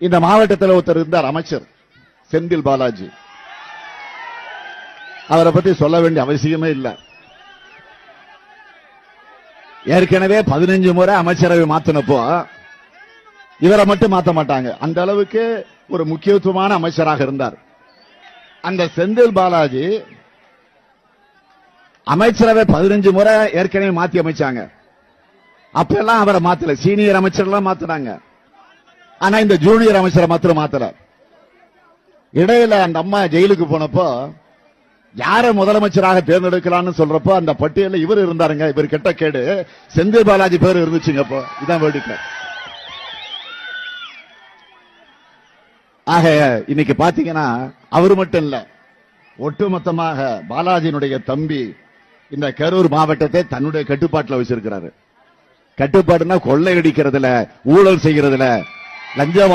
இந்த மாவட்டத்தில் ஒருத்தர் இருந்தார், அமைச்சர் செந்தில் பாலாஜி. அவரை பத்தி சொல்ல வேண்டிய அவசியமே இல்லை. ஏற்கனவே 15 முறை அமைச்சரவை மாத்தினப்போ இவரை மட்டும் மாத்த மாட்டாங்க. அந்த அளவுக்கு ஒரு முக்கியத்துவமான அமைச்சராக இருந்தார். அந்த செந்தில் பாலாஜி அமைச்சரவை 15 முறை ஏற்கனவே மாத்தி அமைச்சாங்க. அப்ப எல்லாம் அவரை மாத்தல, சீனியர் அமைச்சர் எல்லாம் மாத்தினாங்க. ஆனா இந்த ஜூனியர் அமைச்சரை மாத்திரம் மாத்தல. இடையில அந்த அம்மா ஜெயிலுக்கு போனப்போ யார முதலமைச்சராக தேர்ந்தெடுக்கலாம்னு சொல்றப்போ அந்த பட்டியல இவர் இருந்தாருங்க. இவர் கெட்ட கேடு செந்தில் பாலாஜி பேர் இருந்துச்சுங்க. அப்போ இதான் வேடிக்கை. ஆக இன்னைக்கு பாத்தீங்கன்னா அவர் மட்டும் இல்ல, ஒட்டுமொத்தமாக பாலாஜியினுடைய தம்பி இந்த கரூர் மாவட்டத்தை தன்னுடைய கட்டுப்பாட்டில் வச்சிருக்கிறாரு. கட்டுப்பாடுனா கொள்ளையடிக்கிறதுல, ஊழல் செய்கிறதுல, லஞ்சம்